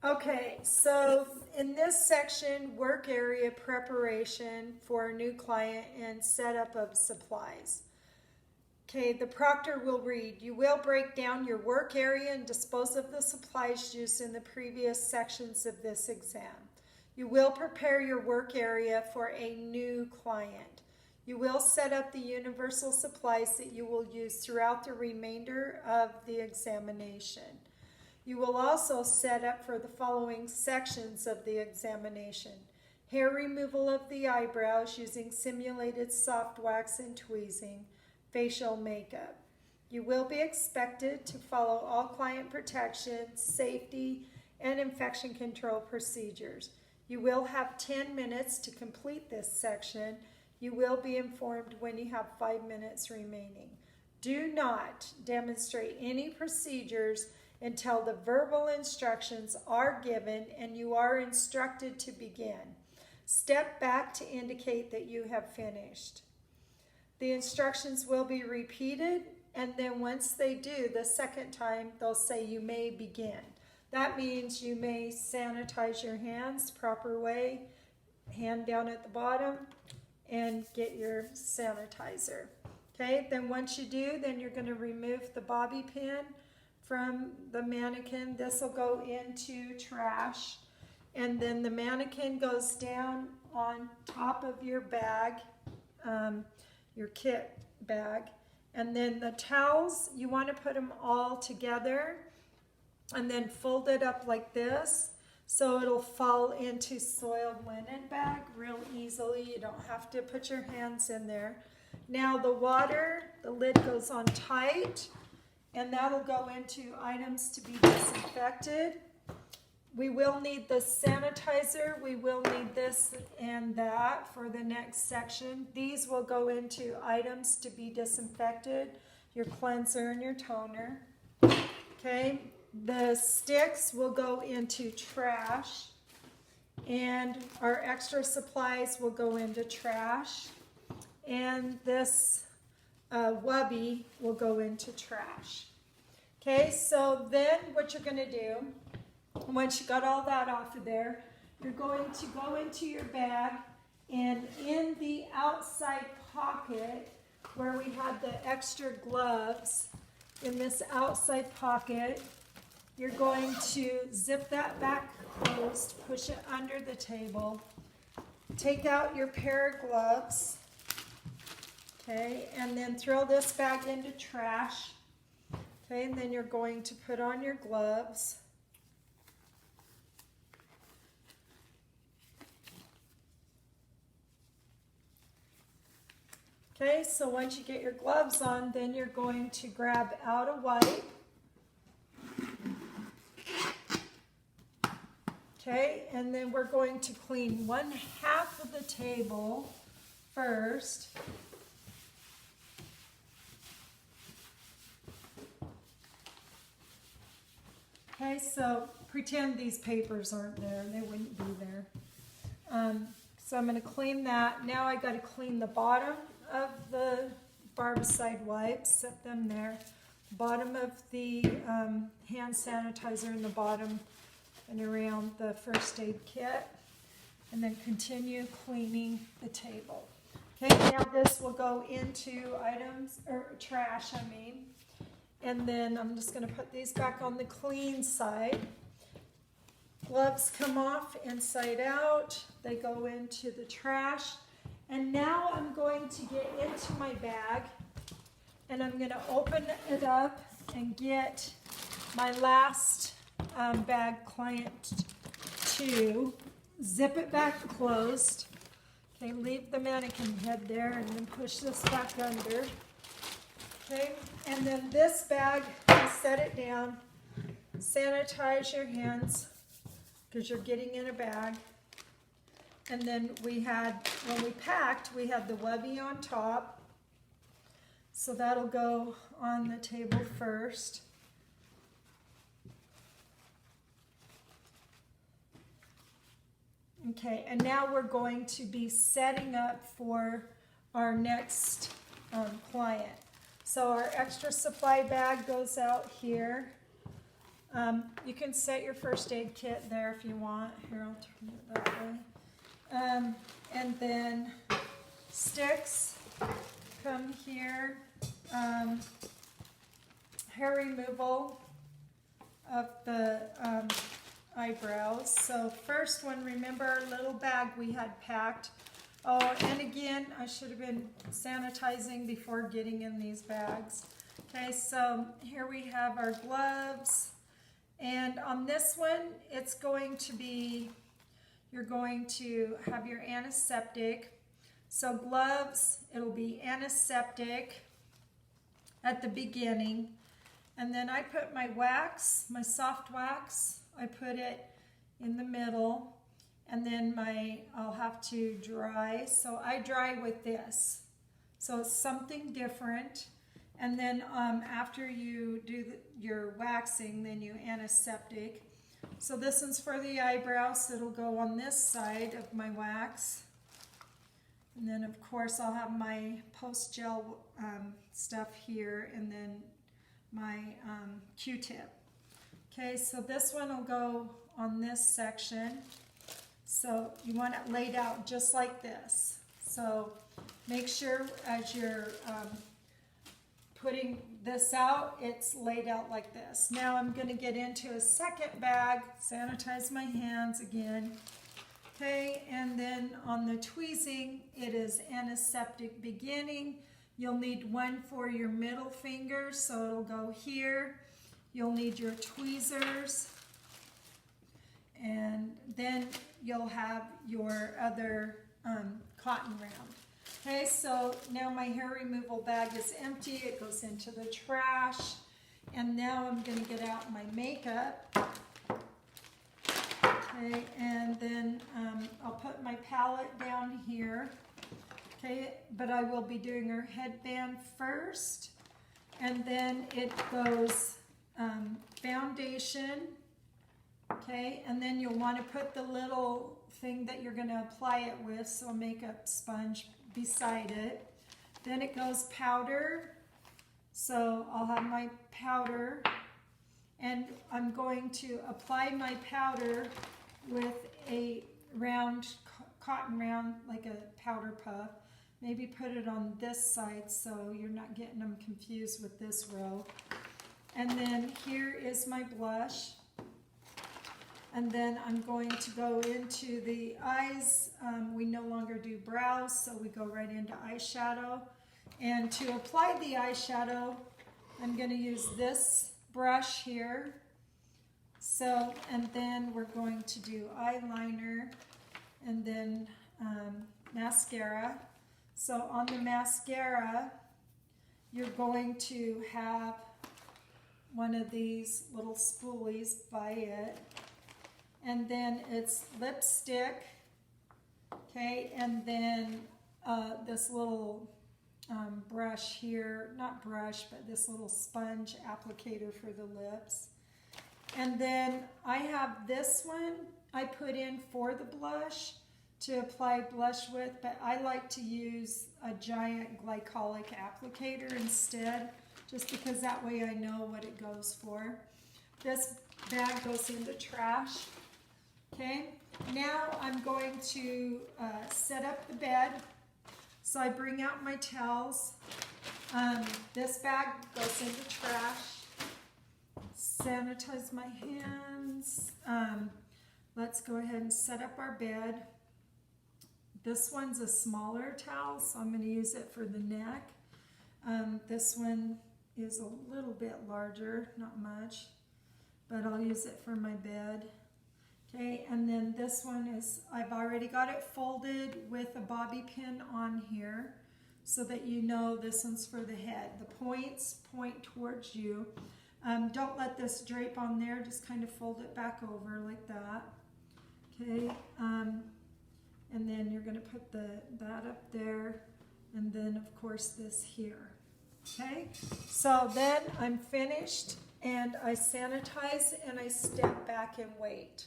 Okay, so in this section, work area preparation for a new client and setup of supplies. Okay, the proctor will read, you will break down your work area and dispose of the supplies used in the previous sections of this exam. You will prepare your work area for a new client. You will set up the universal supplies that you will use throughout the remainder of the examination. You will also set up for the following sections of the examination. Hair removal of the eyebrows using simulated soft wax and tweezing. Facial makeup. You will be expected to follow all client protection, safety, and infection control procedures. You will have 10 minutes to complete this section. You will be informed when you have 5 minutes remaining. Do not demonstrate any procedures until the verbal instructions are given and you are instructed to begin. Step back to indicate that you have finished. The instructions will be repeated, and then once they do, the second time, they'll say you may begin. That means you may sanitize your hands the proper way, hand down at the bottom, and get your sanitizer. Okay, then once you do, then you're going to remove the bobby pin from the mannequin. This will go into trash, and then the mannequin goes down on top of your bag, your kit bag, and then the towels, you want to put them all together and then fold it up like this so it'll fall into soiled linen bag real easily. You don't have to put your hands in there. Now the water, the lid goes on tight, and that'll go into items to be disinfected. We will need the sanitizer. We will need this and that for the next section. These will go into items to be disinfected, your cleanser and your toner. Okay, the sticks will go into trash, and our extra supplies will go into trash, and this wubby will go into trash. Okay, so then what you're going to do, once you got all that off of there, you're going to go into your bag, and in the outside pocket where we had the extra gloves, in this outside pocket, you're going to zip that back closed, push it under the table, take out your pair of gloves, okay, and then throw this bag into trash. Okay, and then you're going to put on your gloves. Okay, so once you get your gloves on, then you're going to grab out a wipe. Okay, and then we're going to clean 1/2 of the table first. Okay, so pretend these papers aren't there. They wouldn't be there. So I'm going to clean that. Now I got to clean the bottom of the barbicide wipes, set them there. Bottom of the hand sanitizer in the bottom and around the first aid kit. And then continue cleaning the table. Okay, now this will go into items, or trash, I mean. And then I'm just going to put these back on the clean side. Gloves come off inside out. They go into the trash. And now I'm going to get into my bag, and I'm going to open it up and get my last bag, client 2. Zip it back closed. Okay, leave the mannequin head there and then push this back under. Okay, and then this bag, set it down, sanitize your hands because you're getting in a bag. And then we had, when we packed, we had the wubby on top. So that'll go on the table first. Okay, and now we're going to be setting up for our next client. So our extra supply bag goes out here. You can set your first aid kit there if you want. Here, I'll turn it that way. And then sticks come here. Hair removal of the eyebrows. So first one, remember our little bag we had packed. Oh, and again, I should have been sanitizing before getting in these bags. Okay, so here we have our gloves. And on this one, it's going to be, you're going to have your antiseptic. So gloves, it'll be antiseptic at the beginning. And then I put my wax, my soft wax, I put it in the middle. And then I'll have to dry. So I dry with this. So it's something different. And then after you do your waxing, then you antiseptic. So this one's for the eyebrows. So it'll go on this side of my wax. And then of course I'll have my post-gel stuff here, and then my Q-tip. Okay, so this one will go on this section. So you want it laid out just like this. So make sure as you're putting this out, it's laid out like this. Now I'm going to get into a second bag, sanitize my hands again. Okay, and then on the tweezing, it is antiseptic beginning. You'll need one for your middle finger, so it'll go here. You'll need your tweezers, and then you'll have your other cotton round. Okay, so now my hair removal bag is empty. It goes into the trash. And now I'm going to get out my makeup. Okay, and then I'll put my palette down here. Okay, but I will be doing her headband first. And then it goes foundation. Okay, and then you'll want to put the little thing that you're going to apply it with, so a makeup sponge beside it. Then it goes powder. So I'll have my powder, and I'm going to apply my powder with a round, cotton round, like a powder puff. Maybe put it on this side so you're not getting them confused with this row. And then here is my blush. And then I'm going to go into the eyes. We no longer do brows, so we go right into eyeshadow. And to apply the eyeshadow, I'm going to use this brush here. So, and then we're going to do eyeliner and then mascara. So on the mascara, you're going to have one of these little spoolies by it. And then it's lipstick, okay, and then this little brush here, not brush, but this little sponge applicator for the lips. And then I have this one I put in for the blush to apply blush with, but I like to use a giant glycolic applicator instead, just because that way I know what it goes for. This bag goes in the trash. Okay, now I'm going to set up the bed. So I bring out my towels. This bag goes in the trash. Sanitize my hands. Let's go ahead and set up our bed. This one's a smaller towel, so I'm going to use it for the neck. This one is a little bit larger, not much, but I'll use it for my bed. Okay, and then this one is, I've already got it folded with a bobby pin on here so that you know this one's for the head. The points point towards you. Don't let this drape on there, just kind of fold it back over like that. Okay, and then you're going to put that up there, and then of course this here. Okay, so then I'm finished, and I sanitize and I step back and wait.